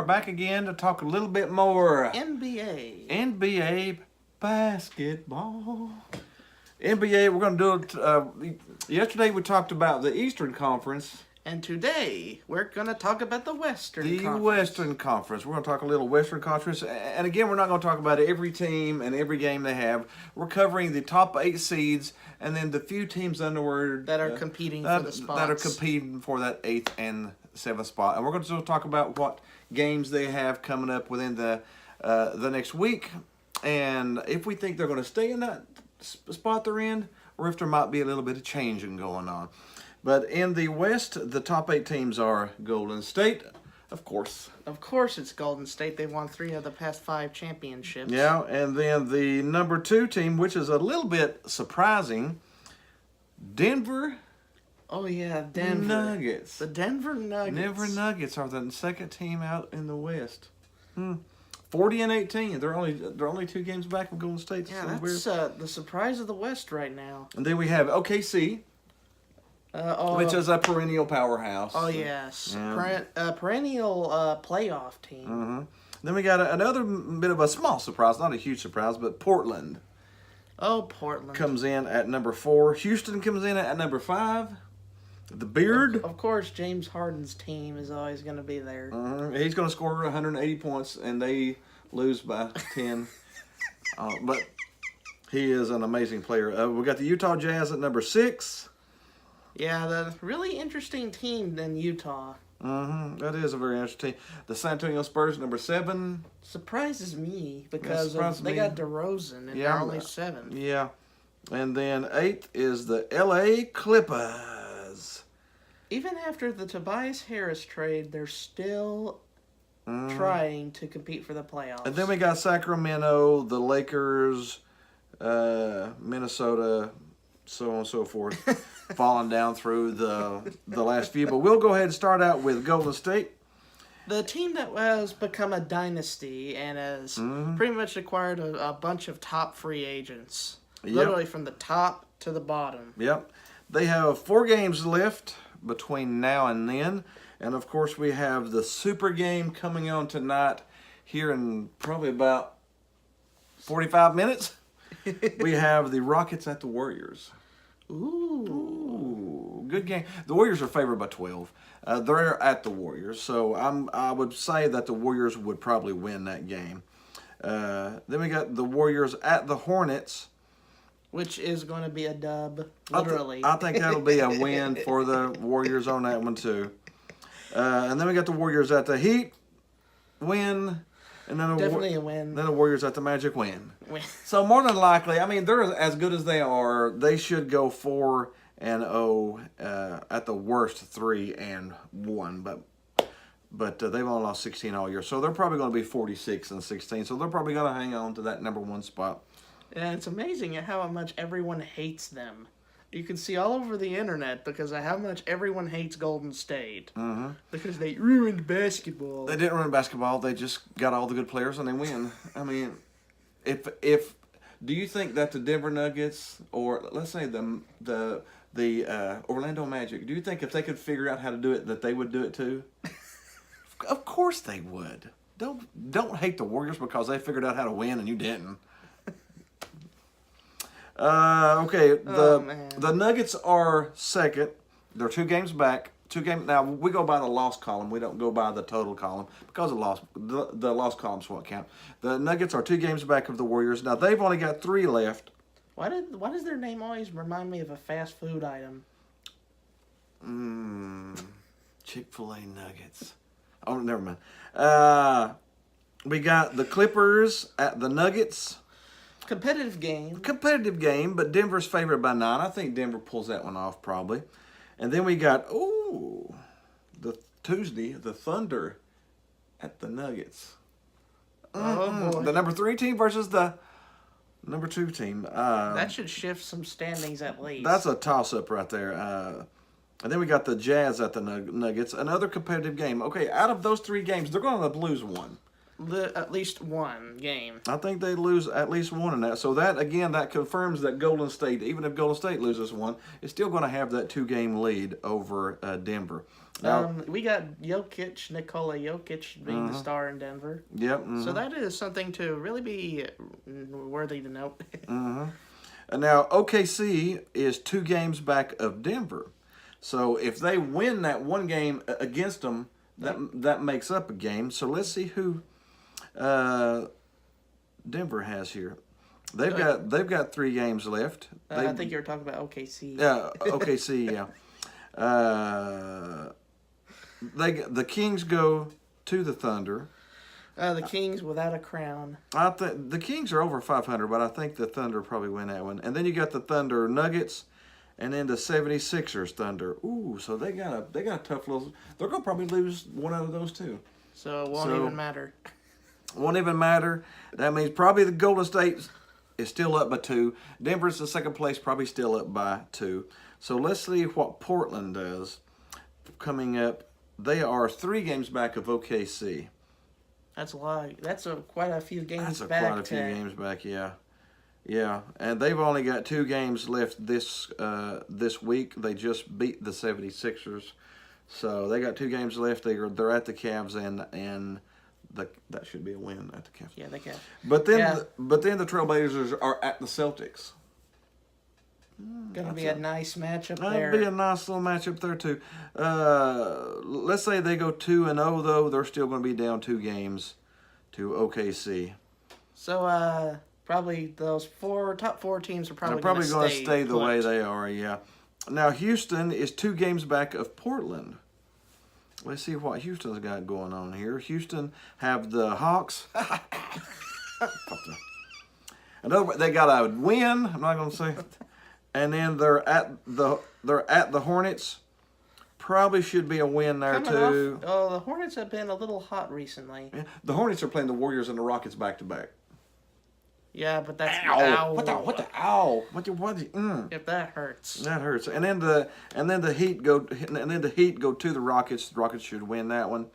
back again to talk a little bit more NBA. Basketball. NBA, we're going to do it. Yesterday we talked about the Eastern Conference. And today we're going to talk about the Western Conference. Western Conference. We're going to talk a little Western Conference. And again, we're not going to talk about every team and every game they have. We're covering the top 8 seeds and then the few teams underward that are competing for the spots. That are competing for that 8th and 7th spot. And we're going to talk about what games they have coming up within the next week. And if we think they're going to stay in that spot they're in, or if there might be a little bit of changing going on. But in the West, the top 8 teams are Golden State, of course. Of course it's Golden State. They've won 3 of the past 5 championships. Yeah, and then the number 2 team, which is a little bit surprising, Denver. Oh, yeah, Denver. Nuggets. The Denver Nuggets. Denver Nuggets are the second team out in the West. 40-18. They're only 2 games back from Golden State. Yeah, that's the surprise of the West right now. And then we have OKC. Which is a perennial powerhouse. Oh, yes. Yeah. Perennial playoff team. Mm-hmm. Then we got another bit of a small surprise, not a huge surprise, but Portland. Oh, Portland. Comes in at number 4. Houston comes in at number 5. The Beard. Of course, James Harden's team is always going to be there. He's going to score 180 points, and they lose by 10. But he is an amazing player. We got the Utah Jazz at number 6. Yeah, the really interesting team in Utah. That is a very interesting team. The San Antonio Spurs, number 7. Surprises me because they got DeRozan and they're only 7. Yeah. And then 8th is the LA Clippers. Even after the Tobias Harris trade, they're still trying to compete for the playoffs. And then we got Sacramento, the Lakers, Minnesota, so on and so forth, falling down through the last few. But we'll go ahead and start out with Golden State. The team that has become a dynasty and has pretty much acquired a bunch of top free agents. Yep. Literally from the top to the bottom. Yep. They have 4 games left between now and then. And, of course, we have the Super Game coming on tonight here in probably about 45 minutes. We have the Rockets at the Warriors. Ooh, good game. The Warriors are favored by 12. They're at the Warriors, so I would say that the Warriors would probably win that game. Then we got the Warriors at the Hornets, which is going to be a dub, literally. I think that'll be a win for the Warriors on that one too. And then we got the Warriors at the Heat, win. And then definitely a win. Then the Warriors at the Magic win. So more than likely, I mean, they're as good as they are. They should go 4-0 at the worst 3-1, but they've only lost 16 all year, so they're probably going to be 46-16. So they're probably going to hang on to that number 1 spot. And it's amazing how much everyone hates them. You can see all over the internet because of how much everyone hates Golden State. Because they ruined basketball. They didn't ruin basketball. They just got all the good players and they win. I mean, if do you think that the Denver Nuggets or let's say the Orlando Magic, do you think if they could figure out how to do it that they would do it too? Of course they would. Don't hate the Warriors because they figured out how to win and you didn't. Okay, the Nuggets are second. They're 2 games back. 2 games. Now, we go by the loss column. We don't go by the total column because the loss column's what count. The Nuggets are 2 games back of the Warriors. Now, they've only got 3 left. Why does their name always remind me of a fast food item? Chick-fil-A Nuggets. Oh, never mind. We got the Clippers at the Nuggets. Competitive game, but Denver's favored by 9. I think Denver pulls that one off probably. And then we got the Tuesday, the Thunder at the Nuggets. Oh boy. The number 3 team versus the number 2 team. That should shift some standings at least. That's a toss-up right there. And then we got the Jazz at the Nuggets. Another competitive game. Okay, out of those 3 games, they're going to lose one. at least one game. I think they lose at least one in that. So that again, that confirms that Golden State, even if Golden State loses one, is still going to have that 2-game lead over Denver. Now, We got Jokic, Nikola Jokic being the star in Denver. yep. So that is something to really be worthy to note. And now OKC is 2 games back of Denver. So if they win that one game against them, that makes up a game. So let's see who Denver has here. They've got 3 games left. I think you were talking about OKC. Yeah, OKC. Yeah. The Kings go to the Thunder. The Kings without a crown. I think the Kings are over 500, but I think the Thunder probably win that one. And then you got the Thunder Nuggets, and then the 76ers Thunder. Ooh, so they got a tough little. They're gonna probably lose one out of those two. So it won't even matter. Won't even matter. That means probably the Golden State is still up by 2. Denver's the second place, probably still up by 2. So let's see what Portland does coming up. They are 3 games back of OKC. That's a lot. That's quite a few games That's back. quite a few games back, yeah. Yeah, and they've only got 2 games left this week. They just beat the 76ers. So they got 2 games left. They're at the Cavs, and that should be a win at the Cavs. Yeah, they can. But then the Trailblazers are at the Celtics. Gonna be a nice matchup there. That'd be a nice little matchup there too. Let's say they go 2-0 though, they're still going to be down 2 games to OKC. So probably those top 4 teams are They're probably going to stay the put. way they are. Yeah. Now Houston is 2 games back of Portland. Let's see what Houston's got going on here. Houston have the Hawks. They got a win. I'm not going to say it. And then they're at the Hornets. Probably should be a win there too. The Hornets have been a little hot recently. Yeah, the Hornets are playing the Warriors and the Rockets back to back. Yeah, but that's Ow! What the ow? If that hurts. That hurts. And then the Heat go to the Rockets. The Rockets should win that one.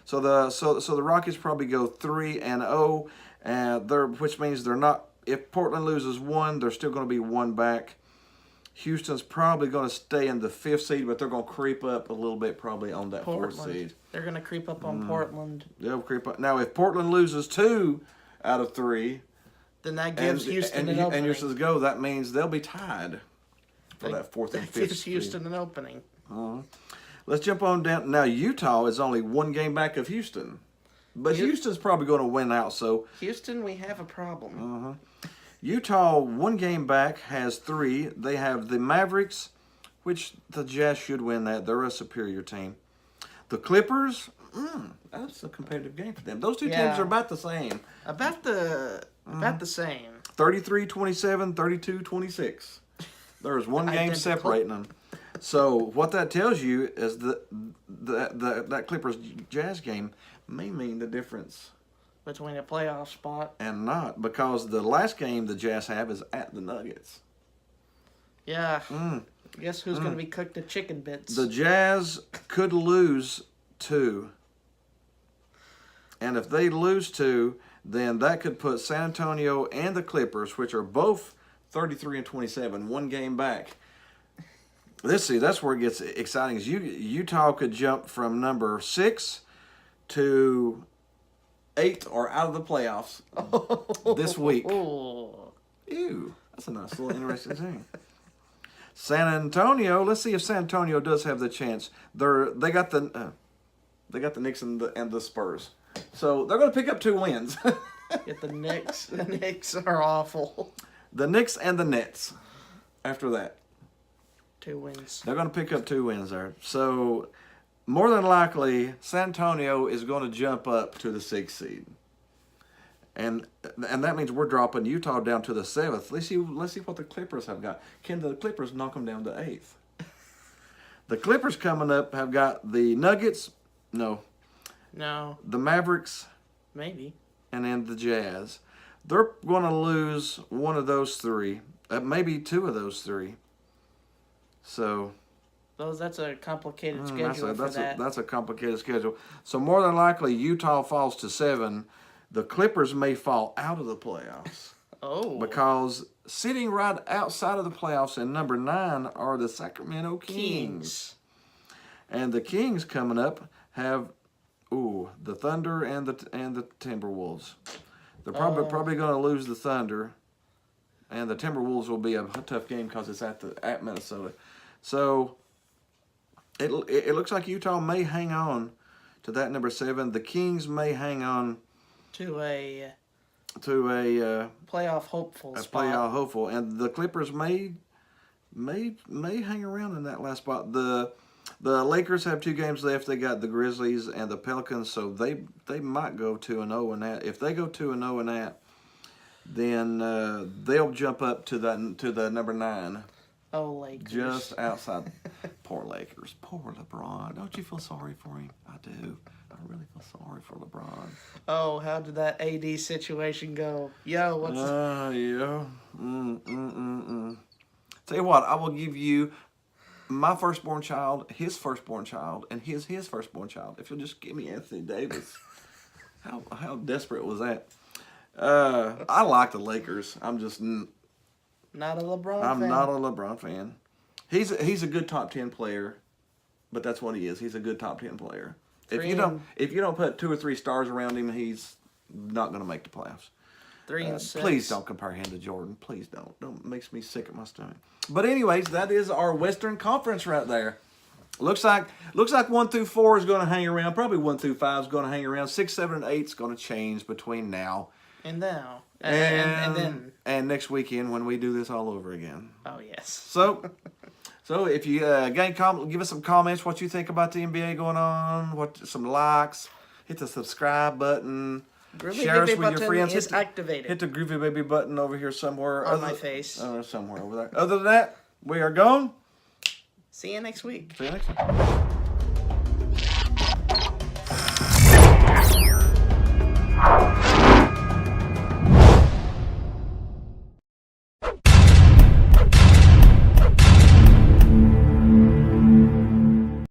So the Rockets probably go 3-0, which means they're not. If Portland loses 1, they're still going to be 1 back. Houston's probably going to stay in the 5th seed, but they're going to creep up a little bit probably on that 4th seed. They're going to creep up on Portland. They'll creep up. Now, if Portland loses 2 out of 3, then that gives Houston an opening. And Houston's go, that means they'll be tied for that 4th and 5th seed. That gives Houston an opening. Let's jump on down. Now, Utah is only 1 game back of Houston. But Houston's probably going to win out. So Houston, we have a problem. Utah, 1 game back, has 3. They have the Mavericks, which the Jazz should win that. They're a superior team. The Clippers, that's a competitive game for them. Those 2 teams are about the same. About the same. 33-27, 32-26. There's 1 game separating them. So what that tells you is that Clippers Jazz game may mean the difference between a playoff spot and not, because the last game the Jazz have is at the Nuggets. Yeah. Guess who's going to be cooked to chicken bits? The Jazz could lose 2. And if they lose 2, then that could put San Antonio and the Clippers, which are both 33-27, 1 game back. Let's see, that's where it gets exciting. Is Utah could jump from number 6 to 8 or out of the playoffs this week. Ew, that's a nice little interesting thing. San Antonio, let's see if San Antonio does have the chance. They got the Knicks and the Spurs, so they're going to pick up 2 wins. Get the Knicks. The Knicks are awful. The Knicks and the Nets. After that, 2 wins. They're going to pick up 2 wins there. So more than likely, San Antonio is going to jump up to the 6th seed. And that means we're dropping Utah down to the 7th. Let's see what the Clippers have got. Can the Clippers knock them down to 8th? The Clippers coming up have got the Nuggets. No. The Mavericks. Maybe. And then the Jazz. They're going to lose 1 of those 3. Maybe 2 of those 3. So that's a complicated schedule for that. That's a complicated schedule. So more than likely, Utah falls to 7, the Clippers may fall out of the playoffs. Oh. Because sitting right outside of the playoffs in number 9 are the Sacramento Kings. And the Kings coming up have the Thunder and the Timberwolves. They're probably going to lose the Thunder, and the Timberwolves will be a tough game because it's at Minnesota. So it looks like Utah may hang on to that number 7. The Kings may hang on to a playoff hopeful spot. Playoff hopeful, and the Clippers may hang around in that last spot. The Lakers have 2 games left. They got the Grizzlies and the Pelicans, so they might go 2-0 in that. If they go 2-0 in that, then they'll jump up to the number 9. Oh, Lakers! Just outside. Poor Lakers. Poor LeBron. Don't you feel sorry for him? I do. I really feel sorry for LeBron. Oh, how did that AD situation go? Yo, what's? Yeah. Tell you what, I will give you my firstborn child, his firstborn child, and his firstborn child. If you'll just give me Anthony Davis. How desperate was that? I like the Lakers. I'm just not a LeBron fan. I'm not a LeBron fan. He's a good top 10 player, but that's what he is. He's a good top 10 player. If you don't put 2 or 3 stars around him, he's not going to make the playoffs. 3 and 6. Please don't compare him to Jordan. Please don't. Don't makes me sick at my stomach. But anyways, that is our Western Conference right there. Looks like 1 through 4 is going to hang around. Probably 1 through 5 is going to hang around. 6, 7, and 8 is going to change between now and now and then next weekend when we do this all over again. Oh yes. So if you give us some comments what you think about the NBA going on, some likes, hit the subscribe button, share us with your friends. Activated. Hit the Groovy Baby button over here somewhere on my face. Somewhere over there. Other than that, we are gone. See you next week. See you next week.